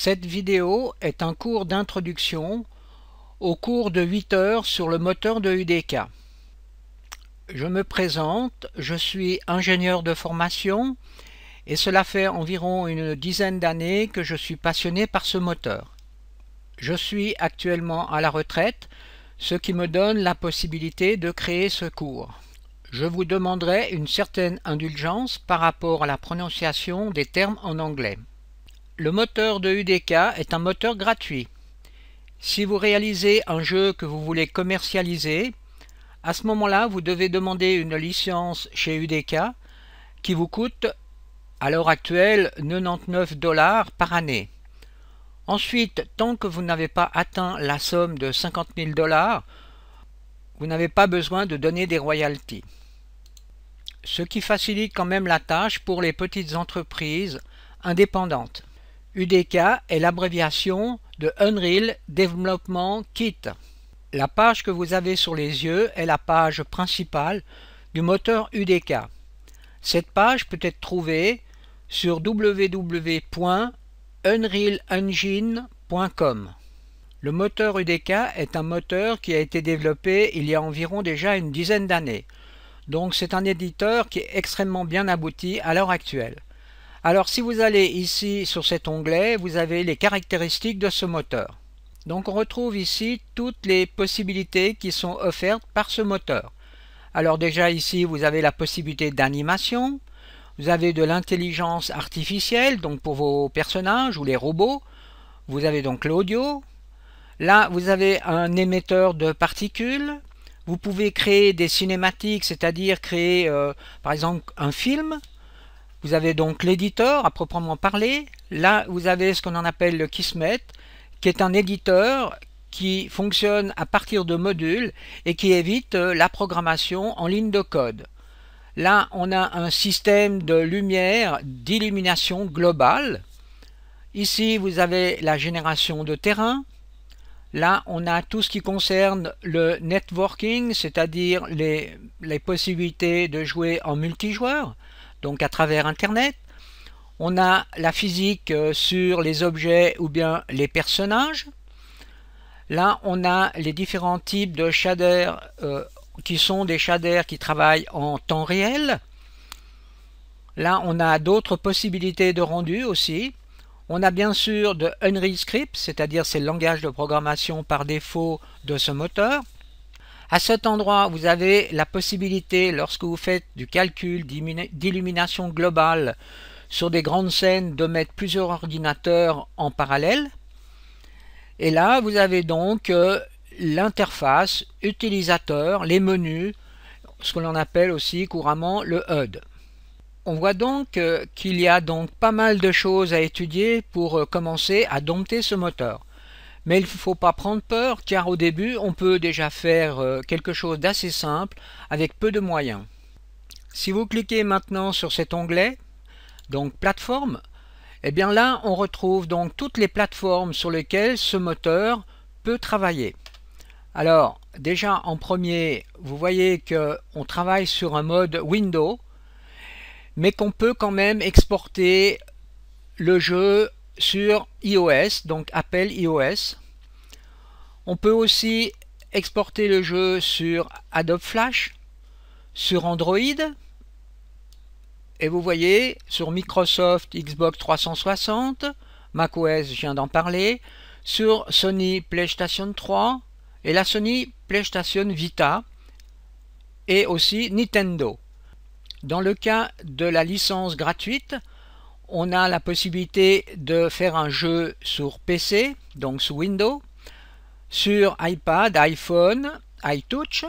Cette vidéo est un cours d'introduction au cours de 8 heures sur le moteur de UDK. Je me présente, je suis ingénieur de formation et cela fait environ une dizaine d'années que je suis passionné par ce moteur. Je suis actuellement à la retraite, ce qui me donne la possibilité de créer ce cours. Je vous demanderai une certaine indulgence par rapport à la prononciation des termes en anglais. Le moteur de UDK est un moteur gratuit. Si vous réalisez un jeu que vous voulez commercialiser, à ce moment-là, vous devez demander une licence chez UDK qui vous coûte, à l'heure actuelle, 99 $ par année. Ensuite, tant que vous n'avez pas atteint la somme de 50 000 $, vous n'avez pas besoin de donner des royalties. Ce qui facilite quand même la tâche pour les petites entreprises indépendantes. UDK est l'abréviation de Unreal Development Kit. La page que vous avez sur les yeux est la page principale du moteur UDK. Cette page peut être trouvée sur www.unrealengine.com. Le moteur UDK est un moteur qui a été développé il y a environ déjà une dizaine d'années. Donc c'est un éditeur qui est extrêmement bien abouti à l'heure actuelle. Alors si vous allez ici sur cet onglet, vous avez les caractéristiques de ce moteur. Donc on retrouve ici toutes les possibilités qui sont offertes par ce moteur. Alors déjà ici vous avez la possibilité d'animation, vous avez de l'intelligence artificielle donc pour vos personnages ou les robots, vous avez donc l'audio, là vous avez un émetteur de particules, vous pouvez créer des cinématiques, c'est-à-dire créer par exemple un film. Vous avez donc l'éditeur à proprement parler. Là, vous avez ce qu'on en appelle le Kismet, qui est un éditeur qui fonctionne à partir de modules et qui évite la programmation en ligne de code. Là, on a un système de lumière d'illumination globale. Ici, vous avez la génération de terrain. Là, on a tout ce qui concerne le networking, c'est-à-dire les possibilités de jouer en multijoueur, donc à travers Internet. On a la physique sur les objets ou bien les personnages. Là, on a les différents types de shaders qui sont des shaders qui travaillent en temps réel. Là, on a d'autres possibilités de rendu aussi. On a bien sûr de Unreal Script, c'est-à-dire c'est le langage de programmation par défaut de ce moteur. À cet endroit, vous avez la possibilité, lorsque vous faites du calcul d'illumination globale sur des grandes scènes, de mettre plusieurs ordinateurs en parallèle. Et là, vous avez donc l'interface utilisateur, les menus, ce que l'on appelle aussi couramment le HUD. On voit donc qu'il y a donc pas mal de choses à étudier pour commencer à dompter ce moteur. Mais il ne faut pas prendre peur car au début on peut déjà faire quelque chose d'assez simple avec peu de moyens. Si vous cliquez maintenant sur cet onglet, donc plateforme, et bien là on retrouve donc toutes les plateformes sur lesquelles ce moteur peut travailler. Alors déjà en premier, vous voyez qu'on travaille sur un mode Windows, mais qu'on peut quand même exporter le jeu sur iOS, donc Apple iOS. On peut aussi exporter le jeu sur Adobe Flash, sur Android, et vous voyez sur Microsoft Xbox 360, macOS, je viens d'en parler, sur Sony PlayStation 3 et la Sony PlayStation Vita, et aussi Nintendo. Dans le cas de la licence gratuite, on a la possibilité de faire un jeu sur PC, donc sous Windows, sur iPad, iPhone, iTouch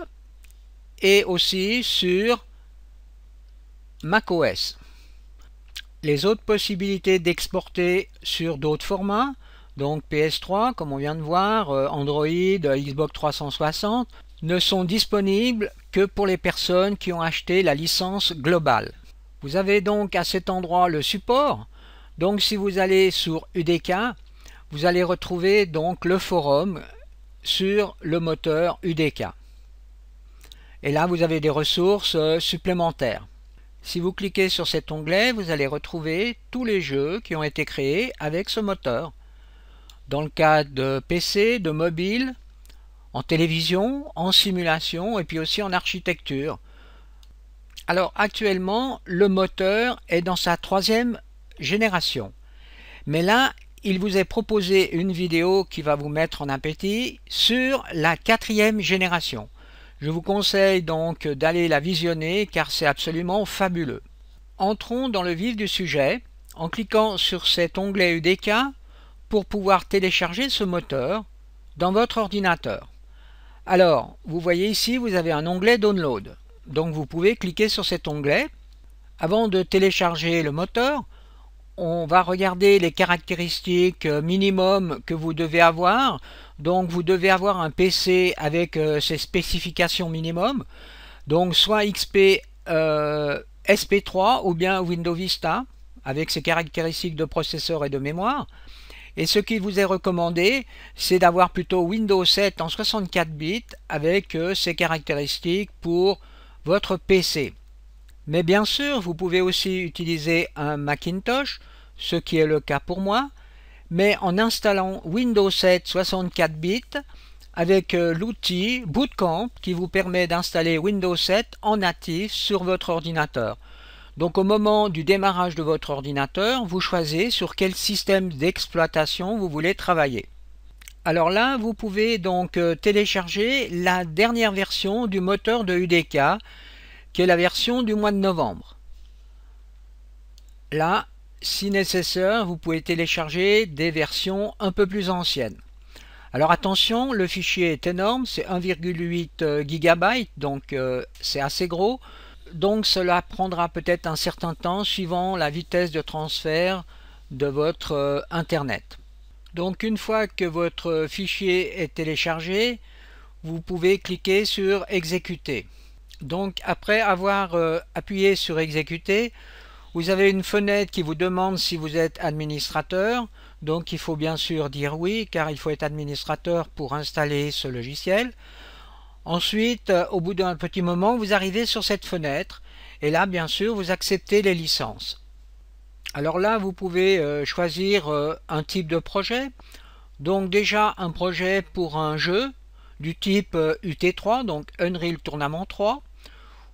et aussi sur macOS. Les autres possibilités d'exporter sur d'autres formats, donc PS3 comme on vient de voir, Android, Xbox 360, ne sont disponibles que pour les personnes qui ont acheté la licence globale. Vous avez donc à cet endroit le support. Donc si vous allez sur UDK, vous allez retrouver donc le forum sur le moteur UDK. Et là vous avez des ressources supplémentaires. Si vous cliquez sur cet onglet, vous allez retrouver tous les jeux qui ont été créés avec ce moteur. dans le cas de PC, de mobile, en télévision, en simulation et puis aussi en architecture. Alors actuellement, le moteur est dans sa 3e génération. Mais là, il vous est proposé une vidéo qui va vous mettre en appétit sur la 4e génération. Je vous conseille donc d'aller la visionner car c'est absolument fabuleux. Entrons dans le vif du sujet en cliquant sur cet onglet UDK pour pouvoir télécharger ce moteur dans votre ordinateur. Alors, vous voyez ici, vous avez un onglet Download. Donc vous pouvez cliquer sur cet onglet. Avant de télécharger le moteur, on va regarder les caractéristiques minimum que vous devez avoir. Donc vous devez avoir un PC avec ses spécifications minimum. Donc soit XP SP3 ou bien Windows Vista avec ses caractéristiques de processeur et de mémoire. Et ce qui vous est recommandé, c'est d'avoir plutôt Windows 7 en 64 bits avec ses caractéristiques pour votre PC. Mais bien sûr, vous pouvez aussi utiliser un Macintosh, ce qui est le cas pour moi, mais en installant Windows 7 64 bits avec l'outil Bootcamp qui vous permet d'installer Windows 7 en natif sur votre ordinateur. Donc au moment du démarrage de votre ordinateur, vous choisissez sur quel système d'exploitation vous voulez travailler. Alors là, vous pouvez donc télécharger la dernière version du moteur de UDK, qui est la version du mois de novembre. Là, si nécessaire, vous pouvez télécharger des versions un peu plus anciennes. Alors attention, le fichier est énorme, c'est 1,8 GB, donc c'est assez gros. Donc cela prendra peut-être un certain temps suivant la vitesse de transfert de votre Internet. Donc une fois que votre fichier est téléchargé, vous pouvez cliquer sur exécuter. Donc après avoir appuyé sur exécuter, vous avez une fenêtre qui vous demande si vous êtes administrateur. Donc il faut bien sûr dire oui car il faut être administrateur pour installer ce logiciel. Ensuite, au bout d'un petit moment, vous arrivez sur cette fenêtre et là bien sûr vous acceptez les licences. Alors là, vous pouvez choisir un type de projet. Donc déjà un projet pour un jeu du type UT3, donc Unreal Tournament 3,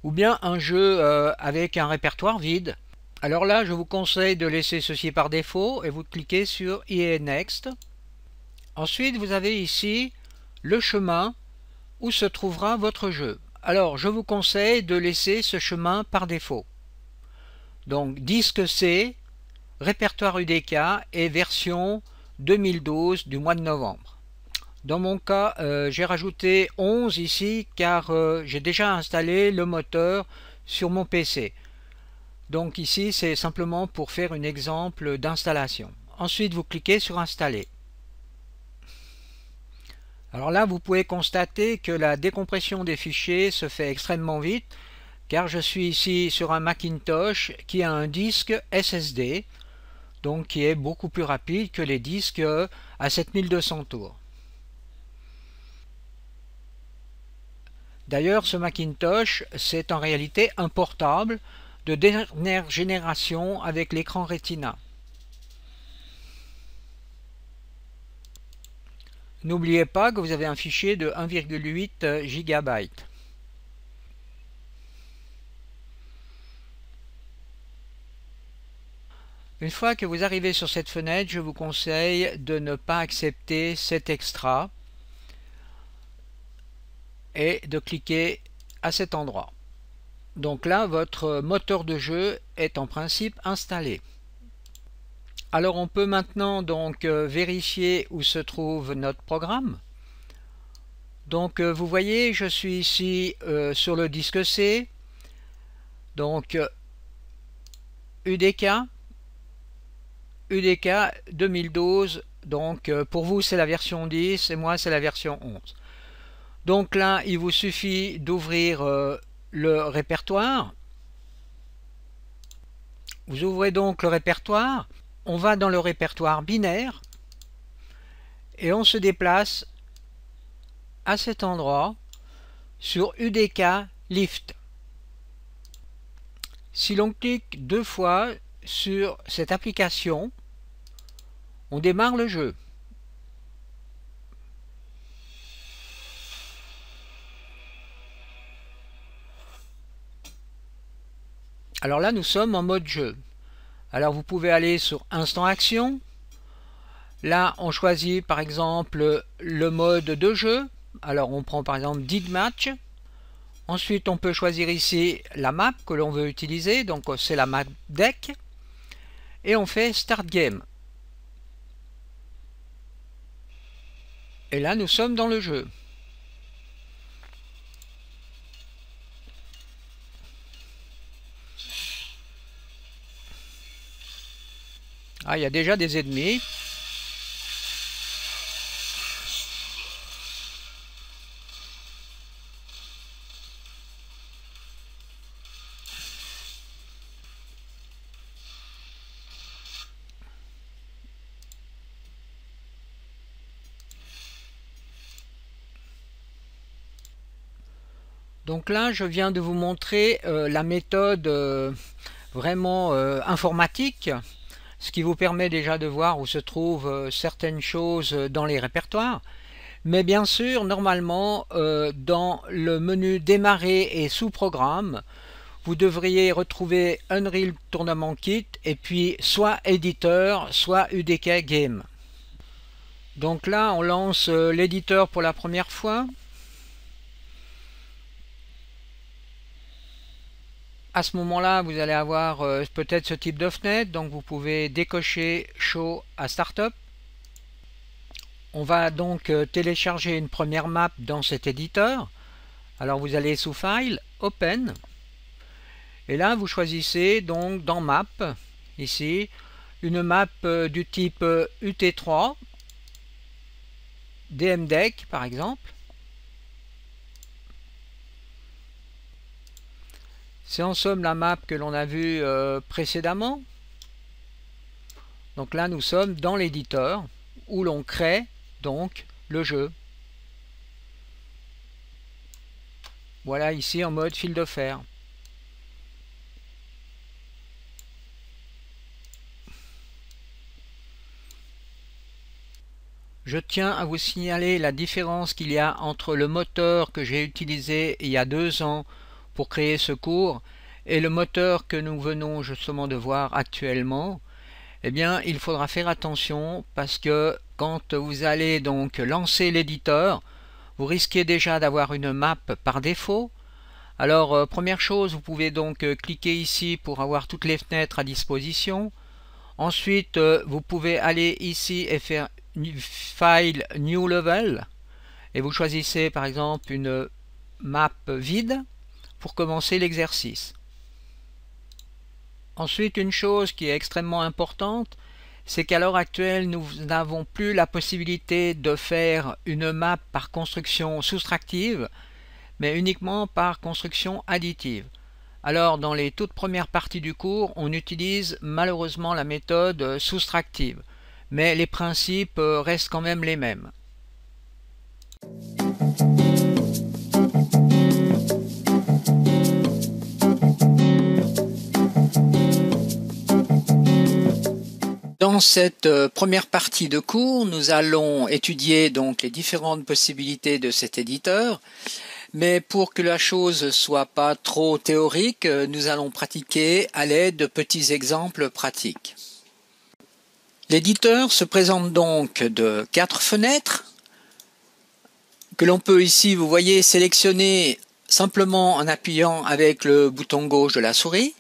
ou bien un jeu avec un répertoire vide. Alors là, je vous conseille de laisser ceci par défaut et vous cliquez sur EA Next. Ensuite, vous avez ici le chemin où se trouvera votre jeu. Alors, je vous conseille de laisser ce chemin par défaut. Donc, disque C, répertoire UDK et version 2012 du mois de novembre. Dans mon cas, j'ai rajouté 11 ici car j'ai déjà installé le moteur sur mon PC. Donc ici, c'est simplement pour faire un exemple d'installation. Ensuite, vous cliquez sur Installer. Alors là, vous pouvez constater que la décompression des fichiers se fait extrêmement vite car je suis ici sur un Macintosh qui a un disque SSD, donc qui est beaucoup plus rapide que les disques à 7200 tours. D'ailleurs, ce Macintosh, c'est en réalité un portable de dernière génération avec l'écran Retina. N'oubliez pas que vous avez un fichier de 1,8 GB. Une fois que vous arrivez sur cette fenêtre, je vous conseille de ne pas accepter cet extra et de cliquer à cet endroit. Donc là, votre moteur de jeu est en principe installé. Alors on peut maintenant donc vérifier où se trouve notre programme. Donc vous voyez, je suis ici sur le disque C. Donc UDK 2012, donc pour vous c'est la version 10 et moi c'est la version 11. Donc là il vous suffit d'ouvrir le répertoire. Vous ouvrez donc le répertoire, on va dans le répertoire binaire et on se déplace à cet endroit sur UDK Lift. Si l'on clique 2 fois sur cette application, on démarre le jeu. Alors là, nous sommes en mode jeu. Alors vous pouvez aller sur Instant Action. Là, on choisit par exemple le mode de jeu. Alors on prend par exemple Did Match. Ensuite, on peut choisir ici la map que l'on veut utiliser. Donc c'est la map deck. Et on fait Start Game. Et là, nous sommes dans le jeu. Ah, il y a déjà des ennemis. Donc là, je viens de vous montrer la méthode vraiment informatique, ce qui vous permet déjà de voir où se trouvent certaines choses dans les répertoires. Mais bien sûr, normalement, dans le menu Démarrer et Sous-programme, vous devriez retrouver Unreal Tournament Kit et puis soit éditeur, soit UDK Game. Donc là, on lance l'éditeur pour la première fois. À ce moment-là, vous allez avoir peut-être ce type de fenêtre, donc vous pouvez décocher Show à Startup. On va donc télécharger une première map dans cet éditeur. Alors vous allez sous File, Open, et là vous choisissez donc dans Map, ici, une map du type UT3, DMDeck par exemple. C'est en somme la map que l'on a vue précédemment. Donc là nous sommes dans l'éditeur où l'on crée donc le jeu. Voilà ici en mode fil de fer. Je tiens à vous signaler la différence qu'il y a entre le moteur que j'ai utilisé il y a 2 ans pour créer ce cours et le moteur que nous venons justement de voir actuellement. Eh bien, il faudra faire attention parce que quand vous allez donc lancer l'éditeur, vous risquez déjà d'avoir une map par défaut. Alors, première chose, vous pouvez donc cliquer ici pour avoir toutes les fenêtres à disposition. Ensuite, vous pouvez aller ici et faire File New Level et vous choisissez par exemple une map vide pour commencer l'exercice. Ensuite, une chose qui est extrêmement importante, c'est qu'à l'heure actuelle, nous n'avons plus la possibilité de faire une map par construction soustractive, mais uniquement par construction additive. Alors, dans les toutes premières parties du cours, on utilise malheureusement la méthode soustractive, mais les principes restent quand même les mêmes. Dans cette première partie de cours, nous allons étudier donc les différentes possibilités de cet éditeur. Mais pour que la chose soit pas trop théorique, nous allons pratiquer à l'aide de petits exemples pratiques. L'éditeur se présente donc de 4 fenêtres que l'on peut ici, vous voyez, sélectionner simplement en appuyant avec le bouton gauche de la souris.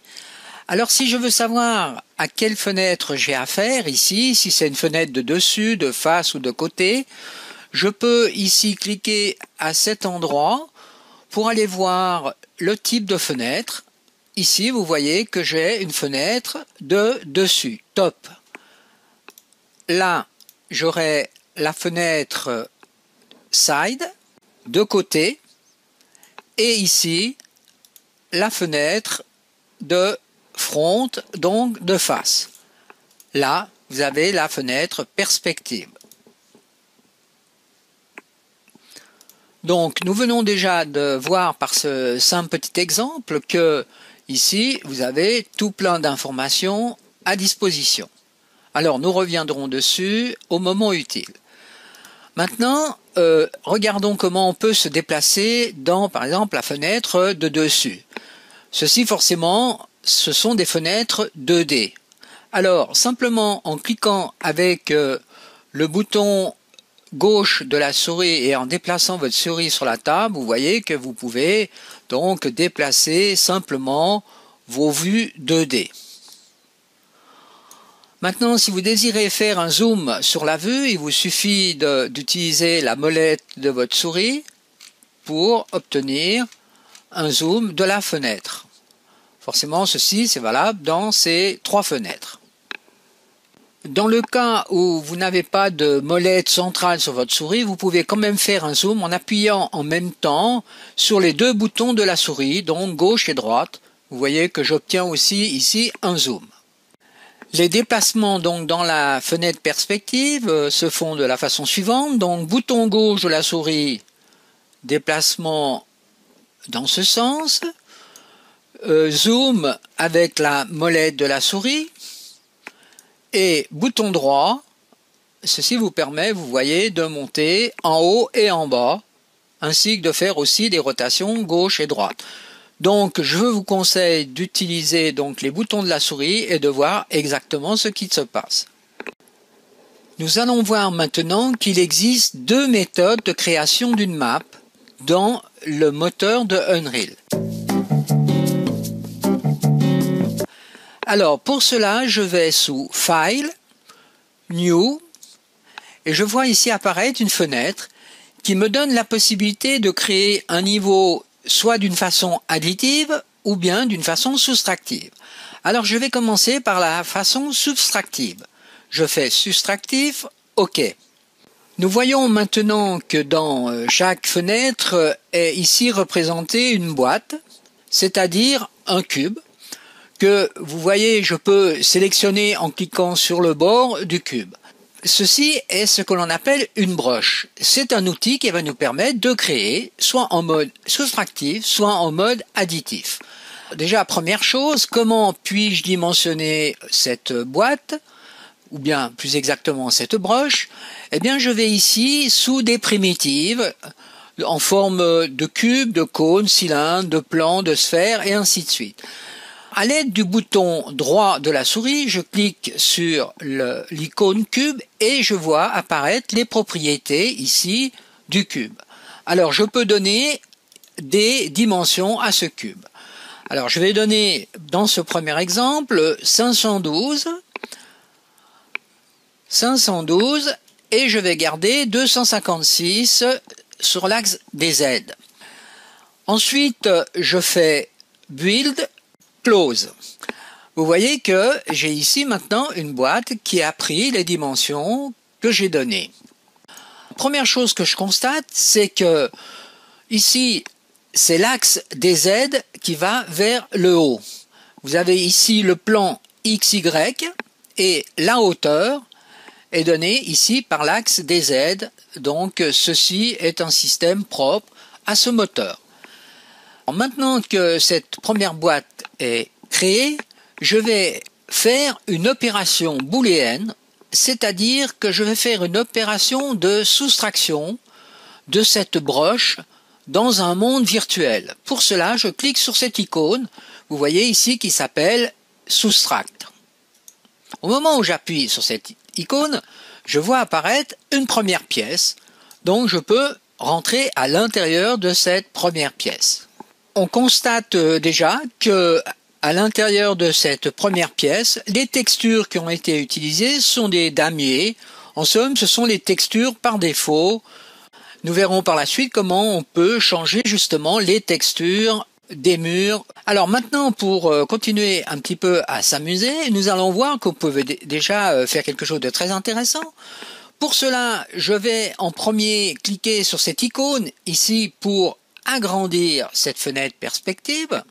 Alors si je veux savoir à quelle fenêtre j'ai affaire ici, si c'est une fenêtre de dessus, de face ou de côté, je peux ici cliquer à cet endroit pour aller voir le type de fenêtre. Ici, vous voyez que j'ai une fenêtre de dessus, top. Là, j'aurai la fenêtre side, de côté, et ici, la fenêtre de front, donc de face. Là, vous avez la fenêtre perspective. Donc, nous venons déjà de voir par ce simple petit exemple que ici, vous avez tout plein d'informations à disposition. Alors, nous reviendrons dessus au moment utile. Maintenant, regardons comment on peut se déplacer dans, par exemple, la fenêtre de dessus. Ceci, forcément, ce sont des fenêtres 2D. Alors, simplement en cliquant avec le bouton gauche de la souris et en déplaçant votre souris sur la table, vous voyez que vous pouvez donc déplacer simplement vos vues 2D. Maintenant, si vous désirez faire un zoom sur la vue, il vous suffit d'utiliser la molette de votre souris pour obtenir un zoom de la fenêtre. Forcément, ceci c'est valable dans ces 3 fenêtres. Dans le cas où vous n'avez pas de molette centrale sur votre souris, vous pouvez quand même faire un zoom en appuyant en même temps sur les 2 boutons de la souris, donc gauche et droite. Vous voyez que j'obtiens aussi ici un zoom. Les déplacements donc dans la fenêtre perspective se font de la façon suivante. Donc bouton gauche de la souris, déplacement dans ce sens, zoom avec la molette de la souris et bouton droit. Ceci vous permet, vous voyez, de monter en haut et en bas, ainsi que de faire aussi des rotations gauche et droite. Donc, je vous conseille d'utiliser donc les boutons de la souris et de voir exactement ce qui se passe. Nous allons voir maintenant qu'il existe 2 méthodes de création d'une map dans le moteur de Unreal. Alors, pour cela, je vais sous File, New, et je vois ici apparaître une fenêtre qui me donne la possibilité de créer un niveau soit d'une façon additive ou bien d'une façon soustractive. Alors je vais commencer par la façon soustractive. Je fais soustractif, OK. Nous voyons maintenant que dans chaque fenêtre est ici représentée une boîte, c'est-à-dire un cube, que vous voyez je peux sélectionner en cliquant sur le bord du cube. Ceci est ce que l'on appelle une broche. C'est un outil qui va nous permettre de créer soit en mode soustractif, soit en mode additif. Déjà, première chose, comment puis-je dimensionner cette boîte, ou bien plus exactement cette broche? Eh bien, je vais ici sous des primitives en forme de cube, de cône, cylindre, de plan, de sphère et ainsi de suite. À l'aide du bouton droit de la souris, je clique sur l'icône cube et je vois apparaître les propriétés ici du cube. Alors je peux donner des dimensions à ce cube. Alors je vais donner dans ce premier exemple 512 et je vais garder 256 sur l'axe des Z. Ensuite je fais Build, Close. Vous voyez que j'ai ici maintenant une boîte qui a pris les dimensions que j'ai données. Première chose que je constate, c'est que ici, c'est l'axe des Z qui va vers le haut. Vous avez ici le plan XY et la hauteur est donnée ici par l'axe des Z. Donc ceci est un système propre à ce moteur. Maintenant que cette première boîte est créée, je vais faire une opération booléenne, c'est-à-dire que je vais faire une opération de soustraction de cette broche dans un monde virtuel. Pour cela, je clique sur cette icône, vous voyez ici qui s'appelle Soustract. Au moment où j'appuie sur cette icône, je vois apparaître une première pièce, donc je peux rentrer à l'intérieur de cette première pièce. On constate déjà que à l'intérieur de cette première pièce, les textures qui ont été utilisées sont des damiers. En somme, ce sont les textures par défaut. Nous verrons par la suite comment on peut changer justement les textures des murs. Alors maintenant, pour continuer un petit peu à s'amuser, nous allons voir qu'on peut déjà faire quelque chose de très intéressant. Pour cela, je vais en premier cliquer sur cette icône ici pour agrandir cette fenêtre perspective.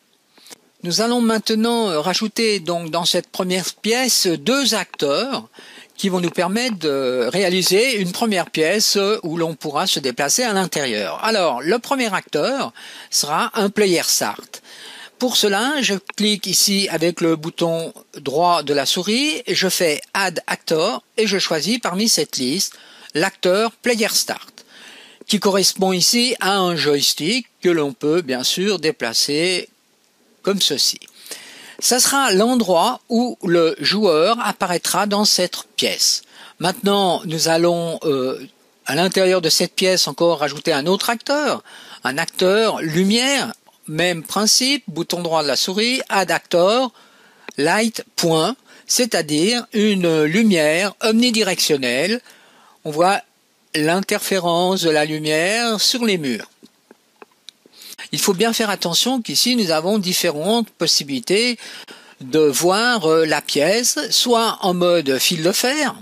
Nous allons maintenant rajouter donc dans cette première pièce 2 acteurs qui vont nous permettre de réaliser une première pièce où l'on pourra se déplacer à l'intérieur. Alors, le premier acteur sera un player start. Pour cela, je clique ici avec le bouton droit de la souris, je fais Add Actor et je choisis parmi cette liste l'acteur player start, qui correspond ici à un joystick que l'on peut bien sûr déplacer comme ceci. Ça sera l'endroit où le joueur apparaîtra dans cette pièce. Maintenant, nous allons à l'intérieur de cette pièce encore rajouter un autre acteur, un acteur lumière, même principe, bouton droit de la souris, add actor, light, point, c'est-à-dire une lumière omnidirectionnelle. On voit l'interférence de la lumière sur les murs. Il faut bien faire attention qu'ici nous avons différentes possibilités de voir la pièce, soit en mode fil de fer,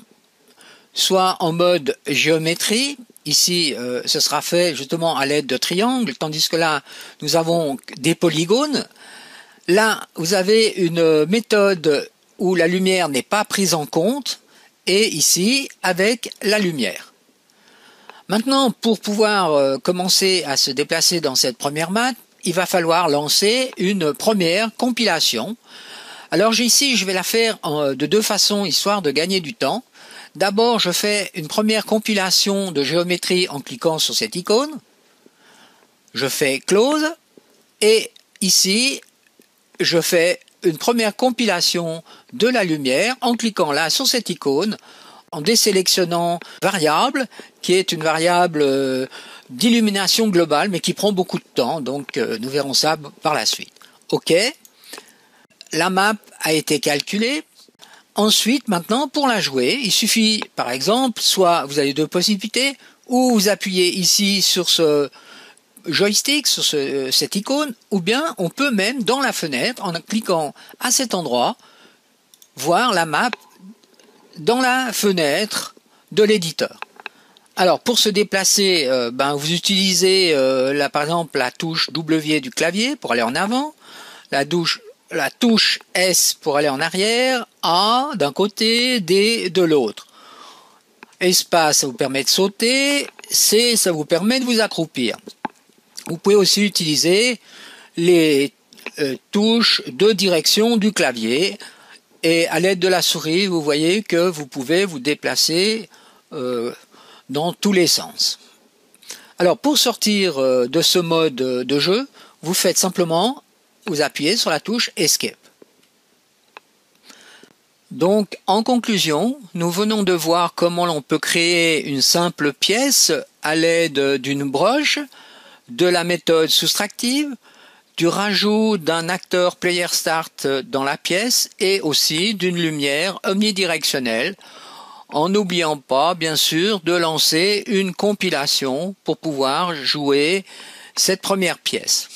soit en mode géométrie. Ici, ce sera fait justement à l'aide de triangles, tandis que là, nous avons des polygones. Là, vous avez une méthode où la lumière n'est pas prise en compte, et ici, avec la lumière. Maintenant, pour pouvoir commencer à se déplacer dans cette première map, il va falloir lancer une première compilation. Alors ici, je vais la faire de deux façons, histoire de gagner du temps. D'abord, je fais une première compilation de géométrie en cliquant sur cette icône. Je fais Close. Et ici, je fais une première compilation de la lumière en cliquant là sur cette icône, en désélectionnant variable, qui est une variable d'illumination globale, mais qui prend beaucoup de temps, donc nous verrons ça par la suite. OK. La map a été calculée. Ensuite, maintenant, pour la jouer, il suffit, par exemple, soit vous avez deux possibilités, ou vous appuyez ici sur ce joystick, sur cette icône, ou bien on peut même, dans la fenêtre, en cliquant à cet endroit, voir la map dans la fenêtre de l'éditeur. Alors, pour se déplacer, vous utilisez, par exemple, la touche W du clavier pour aller en avant, la touche S pour aller en arrière, A d'un côté, D de l'autre. Espace, ça vous permet de sauter, C, ça vous permet de vous accroupir. Vous pouvez aussi utiliser les touches de direction du clavier, et à l'aide de la souris, vous voyez que vous pouvez vous déplacer dans tous les sens. Alors, pour sortir de ce mode de jeu, vous faites simplement, vous appuyez sur la touche Escape. Donc, en conclusion, nous venons de voir comment l'on peut créer une simple pièce à l'aide d'une broche, de la méthode soustractive, du rajout d'un acteur Player Start dans la pièce et aussi d'une lumière omnidirectionnelle, en n'oubliant pas, bien sûr, de lancer une compilation pour pouvoir jouer cette première pièce.